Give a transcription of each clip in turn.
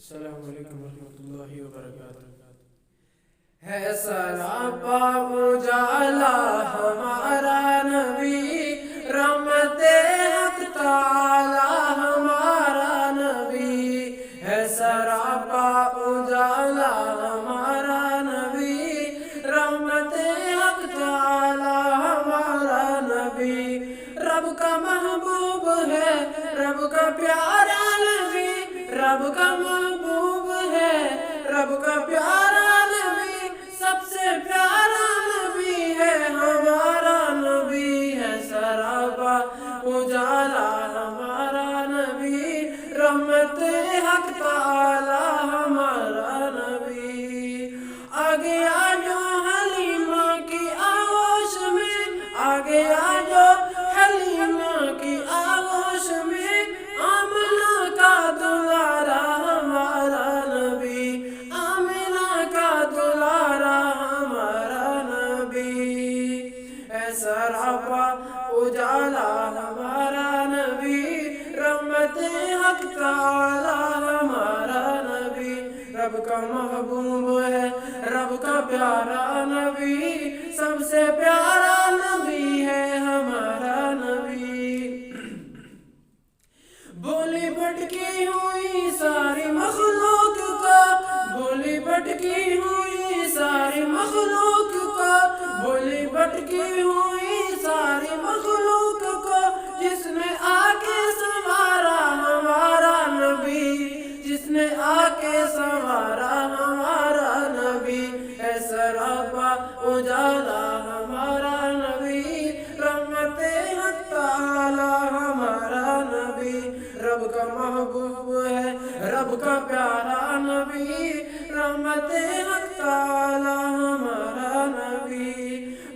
السلام علیکم ورحمۃ اللہ وبرکاتہ۔ ہے سراپا اجالا ہمارا نبی، رحمت حق تعالی ہمارا نبی، ہے سراپا اجالا ہمارا نبی، رحمت حق تعالی ہمارا نبی، رب کا محبوب ہے، رب کا پیارا نبی، رب کا محبوب ہے، رب کا پیارا نبی، سب سے پیارا نبی ہے ہمارا نبی، ہے سراپا اجالا ہمارا نبی، رحمت حق تعالی ہمارا نبی۔ آگے آجو حلیمہ کی آغوش میں، آگے آجو حلیمہ کی آغوش میں، آمنہ کا دلارا ہمارا نبی، آمنہ کا دلارا ہمارا نبی، اے سراپا اجالا ہمارا نبی، رحمت حق تعالی ہمارا نبی، رب کا محبوب ہے، رب کا پیارا نبی، سب سے پیارا نبی ہے ہمارا نبی۔ بولی بھٹکی ہوئی ساری مخلوق کو، بولی بھٹکی ہوئی ساری مخلوق کو، بولی بھٹکی ہوئی ساری مخلوق کو، جس نے آ کے سنوارا ہمارا نبی، جس نے آ کے سنوارا ہمارا نبی، ہے سراپا اجالا ہمارا نبی، رحمت حق تعالی ہمارا نبی، رب کا محبوب ہے، رب کا پیارا نبی، رحمت حق تعالی ہمارا نبی۔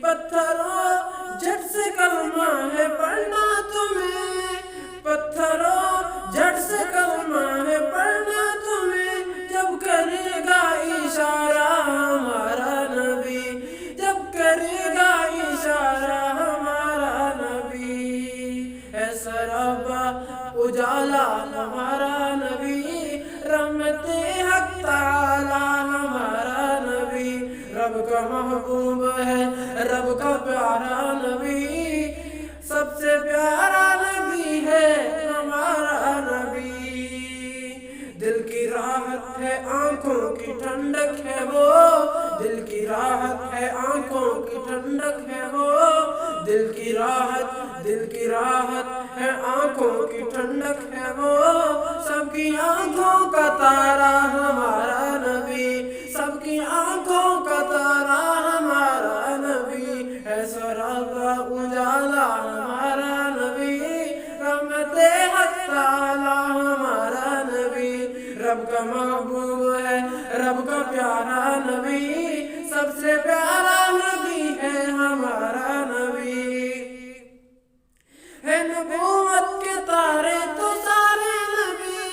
پتھروں جھٹ سے کلمہ ہے پڑھنا تمہیں، پتھروں جھٹ سے کلمہ ہے پڑھنا تمہیں، جب کرے گا اشارہ ہمارا نبی، جب کرے گا اشارہ ہمارا نبی، ہے سراپا اجالا ہمارا نبی، رحمت حق تعالی ہمارا نبی، رب کا محبوب ہے، رب کا پیارا نبی، سب سے پیارا نبی ہے ہمارا نبی۔ دل کی راحت ہے آنکھوں کی ٹھنڈک ہے وہ، دل کی راحت ہے آنکھوں کی ٹھنڈک ہے وہ، دل کی راحت، دل کی راحت ہے آنکھوں کی ٹھنڈک ہے وہ، سب کی آنکھوں کا تارا ہمارا نبی، سب کی آنکھوں کا تارا ہمارا نبی، ہے سراپا اجالا ہمارا نبی، رحمت حق تعالی ہمارا نبی، رب کا محبوب ہے، رب کا پیارا نبی، سب سے پیارا نبی ہے ہمارا نبی۔ ہے نبوت کے تارے تو سارے نبی،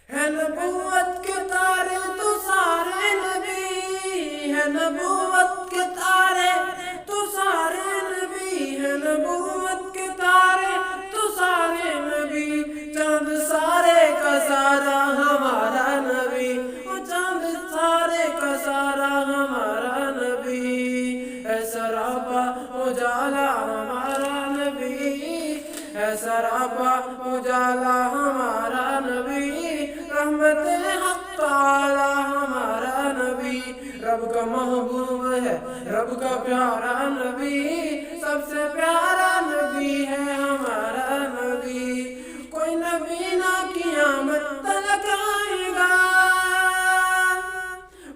ہے نبوت کے تارے تو سارے نبی، ہے نبوت کے تارے تو سارے نبی، ہے نبوت کے تارے تو سارے نبی، چاند سارے کا سارا ہمارا نبی، وہ چاند سارے کا سارا ہمارا نبی، ہے سراپا اجالا ہمارا نبی، ہے سراپا اجالا ہمارا نبی، رحمت حق تعالی ہمارا نبی، رب کا محبوب ہے، رب کا پیارا نبی، سب سے پیارا نبی ہے ہمارا نبی۔ کوئی نبی نہ قیامت تلک آئے گا،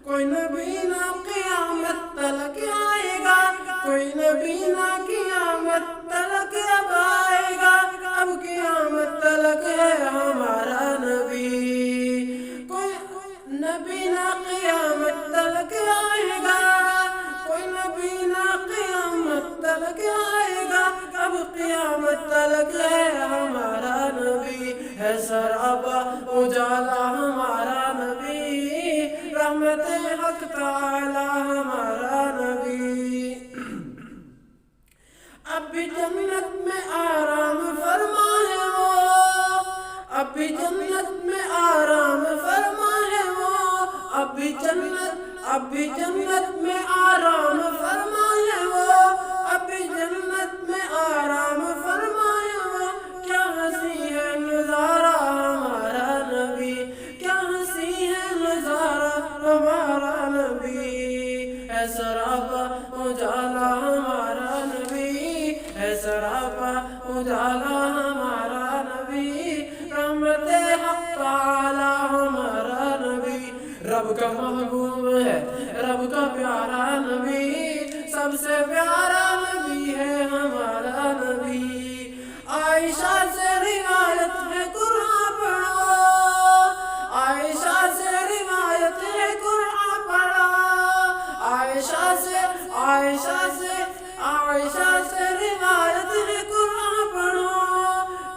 کوئی نبی نہ قیامت تلک آئے گا، کوئی نبی نہ قیامت تلک اب آئے گا، اب قیامت تلک ہے ہمارا نبی، کوئی نبی نہ قیامت تلک آئے گا، کوئی نبی نہ قیامت تلک آئے گا، اب قیامت تلک ہے ہمارا نبی، ہے سراپا اجالا ہمارا نبی، رحمت حق تعالی ہمارا نبی۔ اب بھی جنت میں آرام فرما ہے وہ، اب بھی جنت میں آرام فرما ہے وہ، اب بھی جنت میں آرام فرما ہے وہ، اب بھی جنت میں آرام فرما ہے وہ۔ کیا ہنسی ہے نظارہ ہمارا نبی، کیا ہنسی ہے نظارہ ہمارا نبی، ہے سراپا اجالا ہمارا نبی، ہے سراپا اجالا ہمارا نبی، رحمت حق تعالی ہمارا نبی، رب کا محبوب ہے، رب کا پیارا نبی، سب سے پیارا نبی ہے ہمارا نبی۔ عائشہ سے روایت ہے قرآن پڑھو، عائشہ سے روایت ہے قرآن پڑھو، عائشہ سے روایت ہے قرآن پڑھو،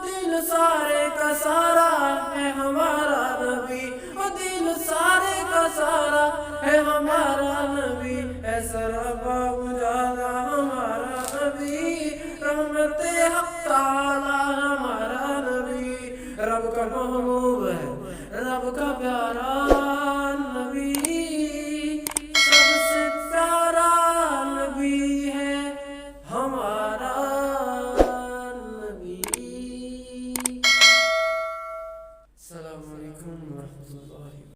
دین سارے کا سارا ہے ہمارا نبی، وہ دین سارے کا سارا ہے ہمارا نبی، ہے سراپا اجالا ہمارا نبی، رحمت حق تعالی ہمارا نبی، رب کا محبوب ہے، رب کا پیارا نبی۔